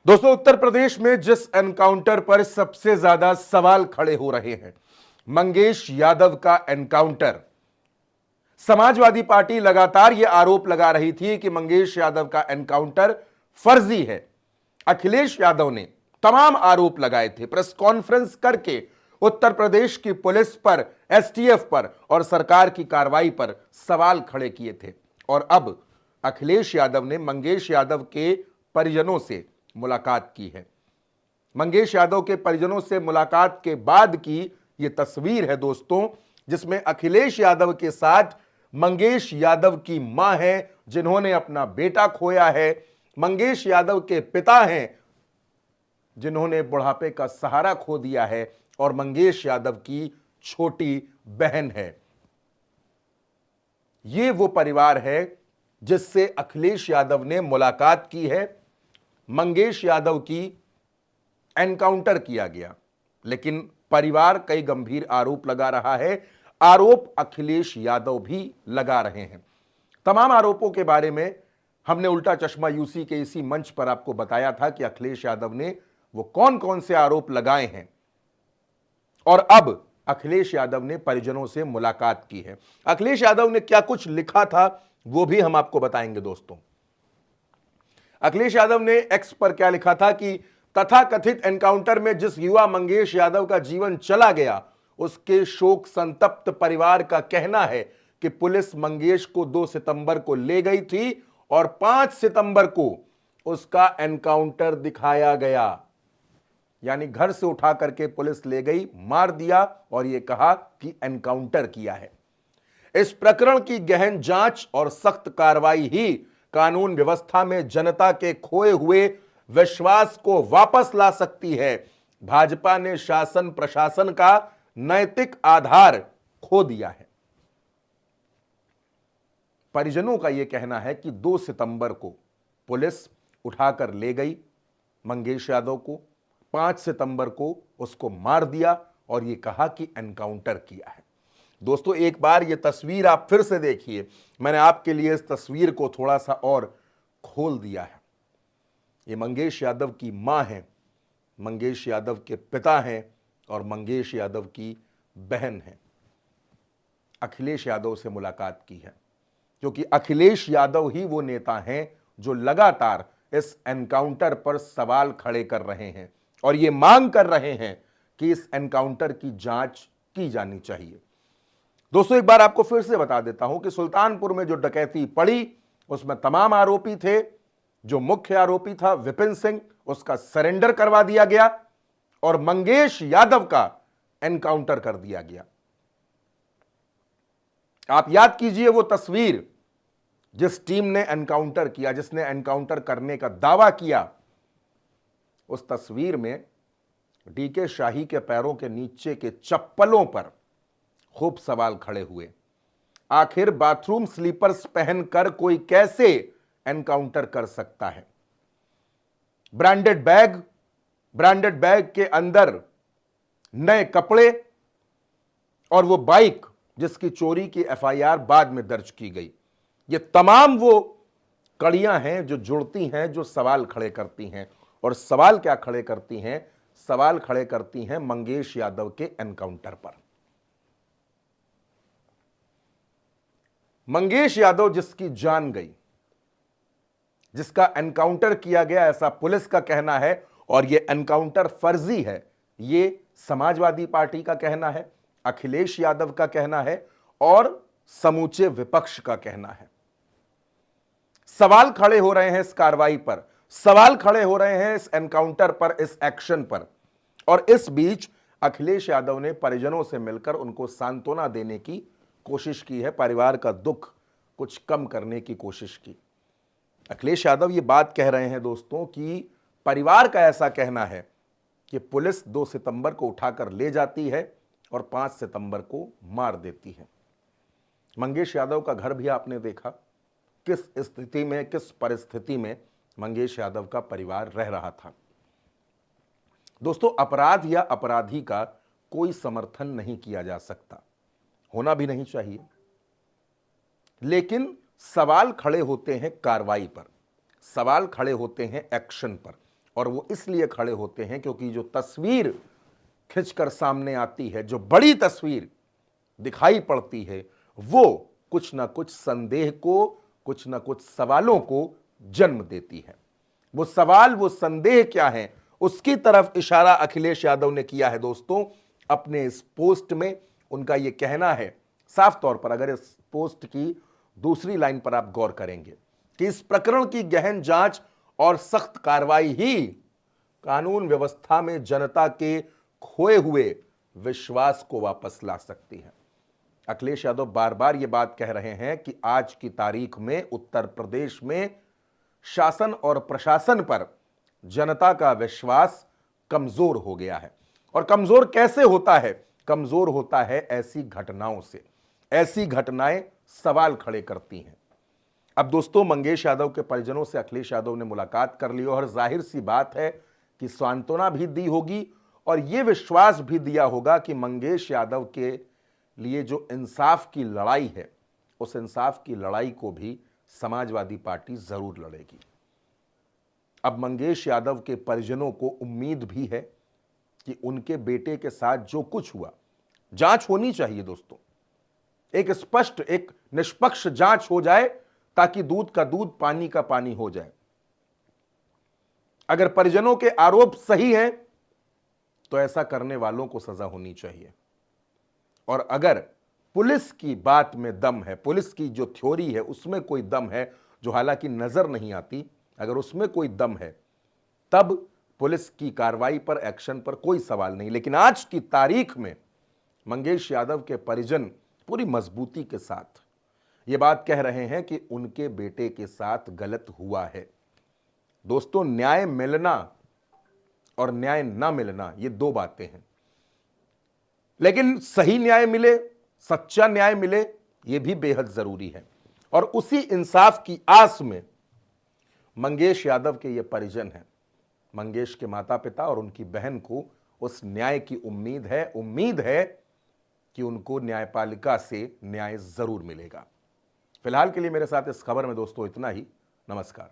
दोस्तों, उत्तर प्रदेश में जिस एनकाउंटर पर सबसे ज्यादा सवाल खड़े हो रहे हैं, मंगेश यादव का एनकाउंटर। समाजवादी पार्टी लगातार यह आरोप लगा रही थी कि मंगेश यादव का एनकाउंटर फर्जी है। अखिलेश यादव ने तमाम आरोप लगाए थे, प्रेस कॉन्फ्रेंस करके उत्तर प्रदेश की पुलिस पर, एसटीएफ पर और सरकार की कार्रवाई पर सवाल खड़े किए थे। और अब अखिलेश यादव ने मंगेश यादव के परिजनों से मुलाकात की है। मंगेश यादव के परिजनों से मुलाकात के बाद की यह तस्वीर है दोस्तों, जिसमें अखिलेश यादव के साथ मंगेश यादव की मां है, जिन्होंने अपना बेटा खोया है। मंगेश यादव के पिता हैं, जिन्होंने बुढ़ापे का सहारा खो दिया है, और मंगेश यादव की छोटी बहन है। यह वो परिवार है जिससे अखिलेश यादव ने मुलाकात की है। मंगेश यादव की एनकाउंटर किया गया, लेकिन परिवार कई गंभीर आरोप लगा रहा है। आरोप अखिलेश यादव भी लगा रहे हैं। तमाम आरोपों के बारे में हमने उल्टा चश्मा यूसी के इसी मंच पर आपको बताया था कि अखिलेश यादव ने वो कौन कौन से आरोप लगाए हैं। और अब अखिलेश यादव ने परिजनों से मुलाकात की है। अखिलेश यादव ने क्या कुछ लिखा था वो भी हम आपको बताएंगे दोस्तों। अखिलेश यादव ने एक्स पर क्या लिखा था कि तथाकथित एनकाउंटर में जिस युवा मंगेश यादव का जीवन चला गया, उसके शोक संतप्त परिवार का कहना है कि पुलिस मंगेश को 2 सितंबर को ले गई थी और 5 सितंबर को उसका एनकाउंटर दिखाया गया। यानी घर से उठा करके पुलिस ले गई, मार दिया और यह कहा कि एनकाउंटर किया है। इस प्रकरण की गहन जांच और सख्त कार्रवाई ही कानून व्यवस्था में जनता के खोए हुए विश्वास को वापस ला सकती है। भाजपा ने शासन प्रशासन का नैतिक आधार खो दिया है। परिजनों का यह कहना है कि 2 सितंबर को पुलिस उठाकर ले गई मंगेश यादव को, 5 सितंबर को उसको मार दिया और यह कहा कि एनकाउंटर किया है। दोस्तों, एक बार यह तस्वीर आप फिर से देखिए। मैंने आपके लिए इस तस्वीर को थोड़ा सा और खोल दिया है। ये मंगेश यादव की मां है, मंगेश यादव के पिता हैं और मंगेश यादव की बहन है। अखिलेश यादव से मुलाकात की है, क्योंकि अखिलेश यादव ही वो नेता हैं जो लगातार इस एनकाउंटर पर सवाल खड़े कर रहे हैं और ये मांग कर रहे हैं कि इस एनकाउंटर की जांच की जानी चाहिए। दोस्तों, एक बार आपको फिर से बता देता हूं कि सुल्तानपुर में जो डकैती पड़ी, उसमें तमाम आरोपी थे। जो मुख्य आरोपी था विपिन सिंह, उसका सरेंडर करवा दिया गया और मंगेश यादव का एनकाउंटर कर दिया गया। आप याद कीजिए वो तस्वीर, जिस टीम ने एनकाउंटर किया, जिसने एनकाउंटर करने का दावा किया, उस तस्वीर में डीके शाही के पैरों के नीचे के चप्पलों पर खूब सवाल खड़े हुए। आखिर बाथरूम स्लीपर्स पहनकर कोई कैसे एनकाउंटर कर सकता है? ब्रांडेड बैग के अंदर नए कपड़े और वो बाइक जिसकी चोरी की एफआईआर बाद में दर्ज की गई। ये तमाम वो कड़ियां हैं जो जुड़ती हैं, जो सवाल खड़े करती हैं। और सवाल क्या खड़े करती हैं? सवाल खड़े करती हैं मंगेश यादव के एनकाउंटर पर। मंगेश यादव जिसकी जान गई, जिसका एनकाउंटर किया गया, ऐसा पुलिस का कहना है, और यह एनकाउंटर फर्जी है, यह समाजवादी पार्टी का कहना है, अखिलेश यादव का कहना है और समूचे विपक्ष का कहना है। सवाल खड़े हो रहे हैं इस कार्रवाई पर, सवाल खड़े हो रहे हैं इस एनकाउंटर पर, इस एक्शन पर। और इस बीच अखिलेश यादव ने परिजनों से मिलकर उनको सांत्वना देने की कोशिश की है, परिवार का दुख कुछ कम करने की कोशिश की। अखिलेश यादव ये बात कह रहे हैं दोस्तों कि परिवार का ऐसा कहना है कि पुलिस 2 सितंबर को उठाकर ले जाती है और 5 सितंबर को मार देती है। मंगेश यादव का घर भी आपने देखा, किस स्थिति में, किस परिस्थिति में मंगेश यादव का परिवार रह रहा था। दोस्तों, अपराध या अपराधी का कोई समर्थन नहीं किया जा सकता, होना भी नहीं चाहिए, लेकिन सवाल खड़े होते हैं कार्रवाई पर, सवाल खड़े होते हैं एक्शन पर। और वो इसलिए खड़े होते हैं क्योंकि जो तस्वीर खिंचकर सामने आती है, जो बड़ी तस्वीर दिखाई पड़ती है, वो कुछ ना कुछ संदेह को, कुछ ना कुछ सवालों को जन्म देती है। वो सवाल, वो संदेह क्या है, उसकी तरफ इशारा अखिलेश यादव ने किया है दोस्तों अपने इस पोस्ट में। उनका यह कहना है साफ तौर पर, अगर इस पोस्ट की दूसरी लाइन पर आप गौर करेंगे कि इस प्रकरण की गहन जांच और सख्त कार्रवाई ही कानून व्यवस्था में जनता के खोए हुए विश्वास को वापस ला सकती है। अखिलेश यादव बार बार यह बात कह रहे हैं कि आज की तारीख में उत्तर प्रदेश में शासन और प्रशासन पर जनता का विश्वास कमजोर हो गया है। और कमजोर कैसे होता है? कमजोर होता है ऐसी घटनाओं से। ऐसी घटनाएं सवाल खड़े करती हैं। अब दोस्तों, मंगेश यादव के परिजनों से अखिलेश यादव ने मुलाकात कर ली और जाहिर सी बात है कि सांत्वना भी दी होगी और यह विश्वास भी दिया होगा कि मंगेश यादव के लिए जो इंसाफ की लड़ाई है, उस इंसाफ की लड़ाई को भी समाजवादी पार्टी जरूर लड़ेगी। अब मंगेश यादव के परिजनों को उम्मीद भी है कि उनके बेटे के साथ जो कुछ हुआ, जांच होनी चाहिए दोस्तों, एक स्पष्ट, एक निष्पक्ष जांच हो जाए ताकि दूध का दूध, पानी का पानी हो जाए। अगर परिजनों के आरोप सही हैं तो ऐसा करने वालों को सजा होनी चाहिए। और अगर पुलिस की बात में दम है, पुलिस की जो थ्योरी है उसमें कोई दम है, जो हालांकि नजर नहीं आती, अगर उसमें कोई दम है तब पुलिस की कार्रवाई पर, एक्शन पर कोई सवाल नहीं। लेकिन आज की तारीख में मंगेश यादव के परिजन पूरी मजबूती के साथ ये बात कह रहे हैं कि उनके बेटे के साथ गलत हुआ है। दोस्तों, न्याय मिलना और न्याय ना मिलना ये दो बातें हैं, लेकिन सही न्याय मिले, सच्चा न्याय मिले, ये भी बेहद जरूरी है। और उसी इंसाफ की आस में मंगेश यादव के ये परिजन हैं। मंगेश के माता पिता और उनकी बहन को उस न्याय की उम्मीद है। उम्मीद है कि उनको न्यायपालिका से न्याय जरूर मिलेगा। फिलहाल के लिए मेरे साथ इस खबर में दोस्तों इतना ही। नमस्कार।